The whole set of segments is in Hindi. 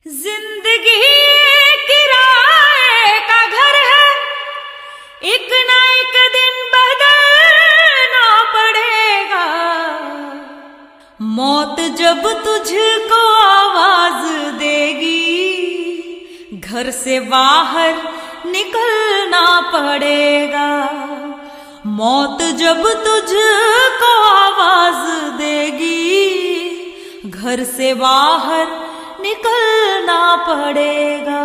जिंदगी किराए का घर है, एक ना एक दिन बदलना पड़ेगा। मौत जब तुझको आवाज देगी, घर से बाहर निकलना पड़ेगा। मौत जब तुझको आवाज देगी, घर से बाहर निकलना पड़ेगा।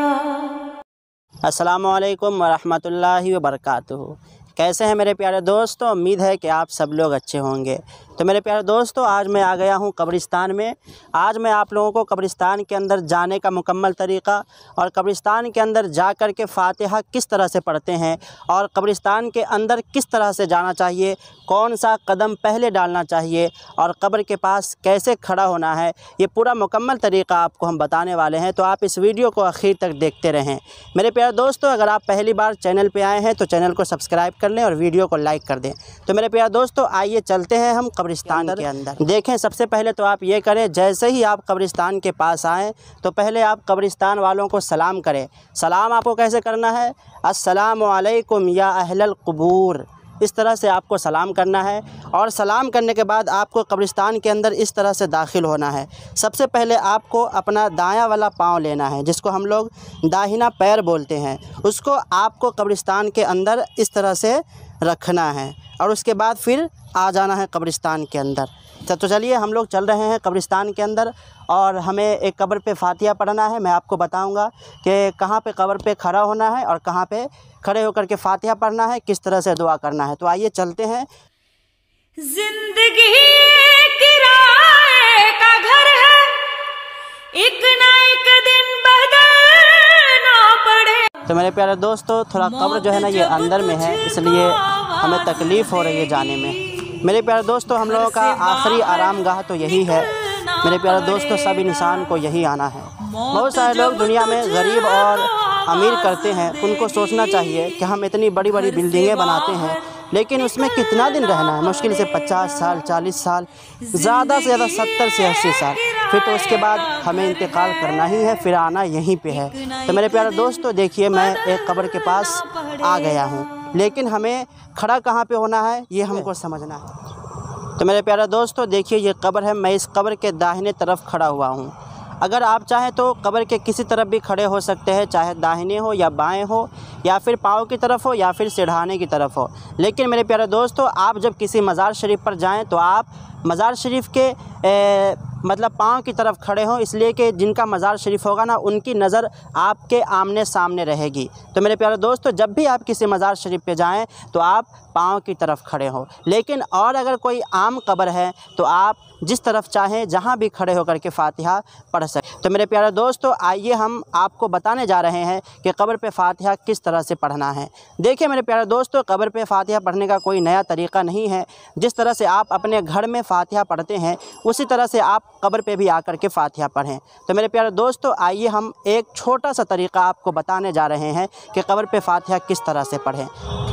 अस्सलामुअलैकुम वरहमतुल्लाहि वबरकातुहू। कैसे हैं मेरे प्यारे दोस्तों? उम्मीद है कि आप सब लोग अच्छे होंगे। तो मेरे प्यारे दोस्तों, आज मैं आ गया हूं कब्रिस्तान में। आज मैं आप लोगों को कब्रिस्तान के अंदर जाने का मुकम्मल तरीक़ा और कब्रिस्तान के अंदर जा कर के फ़ातिहा किस तरह से पढ़ते हैं और कब्रिस्तान के अंदर किस तरह से जाना चाहिए, कौन सा कदम पहले डालना चाहिए और कब्र के पास कैसे खड़ा होना है, ये पूरा मुकम्मल तरीक़ा आपको हम बताने वाले हैं। तो आप इस वीडियो को आखिर तक देखते रहें। मेरे प्यारे दोस्तों, अगर आप पहली बार चैनल पर आए हैं तो चैनल को सब्सक्राइब कर लें और वीडियो को लाइक कर दें। तो मेरे प्यारे दोस्तों, आइए चलते हैं हम कब्रिस्तान के अंदर। देखें, सबसे पहले तो आप ये करें, जैसे ही आप कब्रिस्तान के पास आएँ तो पहले आप कब्रिस्तान वालों को सलाम करें। सलाम आपको कैसे करना है? अस्सलामु अलैकुम या अहलल क़ुबूर, इस तरह से आपको सलाम करना है। और सलाम करने के बाद आपको कब्रिस्तान के अंदर इस तरह से दाखिल होना है। सबसे पहले आपको अपना दायां वाला पाँव लेना है, जिसको हम लोग दाहिना पैर बोलते हैं। उसको आपको कब्रिस्तान के अंदर इस तरह से रखना है और उसके बाद फिर आ जाना है कब्रिस्तान के अंदर। तो चलिए हम लोग चल रहे हैं कब्रिस्तान के अंदर और हमें एक कब्र पे फ़ातिहा पढ़ना है। मैं आपको बताऊंगा कि कहाँ पे कब्र पे खड़ा होना है और कहाँ पे खड़े होकर के फ़ातिहा पढ़ना है, किस तरह से दुआ करना है। तो आइए चलते हैं। जिंदगी किराए का घर है, एक ना एक दिन बदलना पड़े। तो मेरे प्यारे दोस्तों, थोड़ा कब्र जो है ना ये अंदर में है, इसलिए हमें तकलीफ़ हो रही है जाने में। मेरे प्यारे दोस्तों, हम लोगों का आखिरी आराम गाह तो यही है। मेरे प्यारे दोस्तों, सब इंसान को यही आना है। बहुत सारे लोग दुनिया में गरीब और अमीर करते हैं, उनको सोचना चाहिए कि हम इतनी बड़ी बड़ी बिल्डिंगें बनाते हैं, लेकिन उसमें कितना दिन रहना है? मुश्किल से 50 साल, 40 साल, ज़्यादा से ज़्यादा 70 से 80 साल। फिर तो उसके बाद हमें इंतकाल करना ही है, फिर आना यहीं पे है। तो मेरे प्यारे दोस्तों, देखिए मैं एक कब्र के पास आ गया हूँ, लेकिन हमें खड़ा कहाँ पे होना है ये हमको समझना है। तो मेरे प्यारे दोस्तों, देखिए ये कब्र है। मैं इस कब्र के दाहिने तरफ खड़ा हुआ हूँ। अगर आप चाहें तो कब्र के किसी तरफ भी खड़े हो सकते हैं, चाहे दाहिने हो या बाएं हो या फिर पाँव की तरफ हो या फिर सिरहाने की तरफ हो। लेकिन मेरे प्यारे दोस्तों, आप जब किसी मज़ार शरीफ पर जाएं तो आप मज़ार शरीफ के मतलब पाँव की तरफ खड़े हों, इसलिए कि जिनका मज़ार शरीफ होगा ना, उनकी नज़र आपके आमने सामने रहेगी। तो मेरे प्यारे दोस्तों, जब भी आप किसी मज़ार शरीफ पे जाएं तो आप पाँव की तरफ खड़े हों। लेकिन और अगर कोई आम कब्र है तो आप जिस तरफ चाहें, जहाँ भी खड़े होकर के फ़ातिहा पढ़ सकें। तो मेरे प्यारे दोस्तों, आइए हम आपको बताने जा रहे हैं कि कब्र पे फ़ातिहा किस तरह से पढ़ना है। देखिए मेरे प्यारे दोस्तों, कब्र पे फ़ातिहा पढ़ने का कोई नया तरीक़ा नहीं है। जिस तरह से आप अपने घर में फ़ातिहा पढ़ते हैं, उसी तरह से आप कब्र पे भी आकर के फ़ातिहा पढ़ें। तो मेरे प्यारे दोस्तों, आइए हम एक छोटा सा तरीक़ा आपको बताने जा रहे हैं कि कब्र पे फ़ातिहा किस तरह से पढ़ें।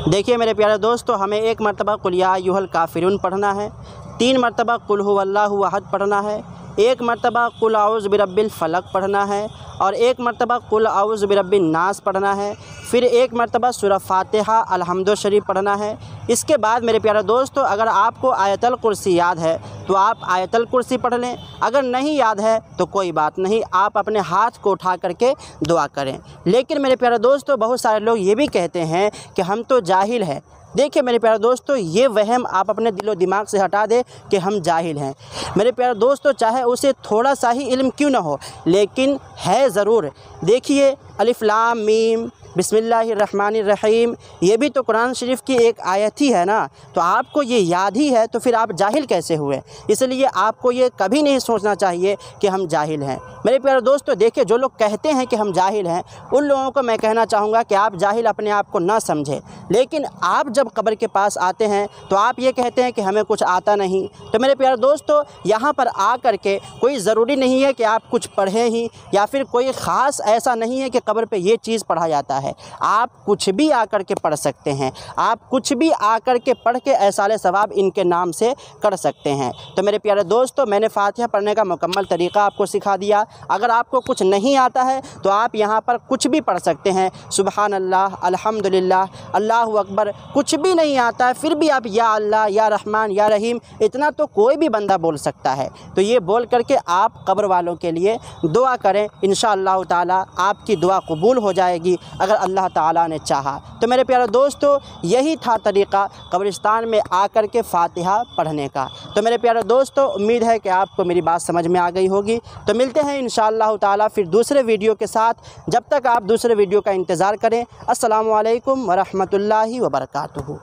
देखिए मेरे प्यारे दोस्तों, हमें एक मरतबा कुल या अय्युहल काफ़िरून पढ़ना है, 3 मरतबा कुल हुवल्लाहु अहद पढ़ना है, 1 मरतबा कुल औज़ु बिरब्बिल फ़लक पढ़ना है और 1 मरतबा कुल औज़ु बिरब्बिन नास पढ़ना है। फिर 1 मरतबा सूरह फ़ातिहा अलहम्दु शरीफ पढ़ना है। इसके बाद मेरे प्यारे दोस्तों, अगर आपको आयतल कुर्सी याद है तो आप आयतल कुर्सी पढ़ लें। अगर नहीं याद है तो कोई बात नहीं, आप अपने हाथ को उठा करके दुआ करें। लेकिन मेरे प्यारे दोस्तों, बहुत सारे लोग ये भी कहते हैं कि हम तो जाहिल हैं। देखिए मेरे प्यारे दोस्तों, ये वहम आप अपने दिलो दिमाग से हटा दें कि हम जाहिल हैं। मेरे प्यारे दोस्तों, चाहे उसे थोड़ा सा ही इल्म क्यों ना हो, लेकिन है ज़रूर। देखिए अलिफ लाम मीम बिस्मिल्लाहिर्रहमानिर्रहीम, ये भी तो कुरान शरीफ की एक आयत ही है ना। तो आपको ये याद ही है, तो फिर आप जाहिल कैसे हुए? इसलिए आपको ये कभी नहीं सोचना चाहिए कि हम जाहिल हैं। मेरे प्यारे दोस्तों, देखिए जो लोग कहते हैं कि हम जाहिल हैं, उन लोगों को मैं कहना चाहूँगा कि आप जाहिल अपने आप को ना समझें। लेकिन आप जब कब्र के पास आते हैं तो आप ये कहते हैं कि हमें कुछ आता नहीं। तो मेरे प्यारे दोस्तों, यहाँ पर आ कर के कोई ज़रूरी नहीं है कि आप कुछ पढ़ें ही, या फिर कोई ख़ास ऐसा नहीं है कि कब्र पे ये चीज़ पढ़ा जाता है। है। आप कुछ भी आकर के पढ़ सकते हैं, आप कुछ भी आकर के पढ़ के ऐसाले सवाब इनके नाम से कर सकते हैं। तो मेरे प्यारे दोस्तों, मैंने फातिहा पढ़ने का मुकम्मल तरीक़ा आपको सिखा दिया। अगर आपको कुछ नहीं आता है तो आप यहाँ पर कुछ भी पढ़ सकते हैं। सुबहान अल्लाह, अल्हम्दुलिल्लाह, अल्लाहु अकबर, कुछ भी नहीं आता है फिर भी आप या अल्लाह, या रहमान, या रहीम, इतना तो कोई भी बंदा बोल सकता है। तो ये बोल करके आप कब्र वालों के लिए दुआ करें, इंशाअल्लाह ताला आपकी दुआ कबूल हो जाएगी अगर अल्लाह ताला ने चाहा। तो मेरे प्यारे दोस्तों, यही था तरीक़ा कब्रिस्तान में आकर के फातिहा पढ़ने का। तो मेरे प्यारे दोस्तों, उम्मीद है कि आपको मेरी बात समझ में आ गई होगी। तो मिलते हैं इंशाअल्लाह ताला फिर दूसरे वीडियो के साथ। जब तक आप दूसरे वीडियो का इंतज़ार करें। अस्सलामु अलैकुम व रहमतुल्लाहि व बरकातुहू।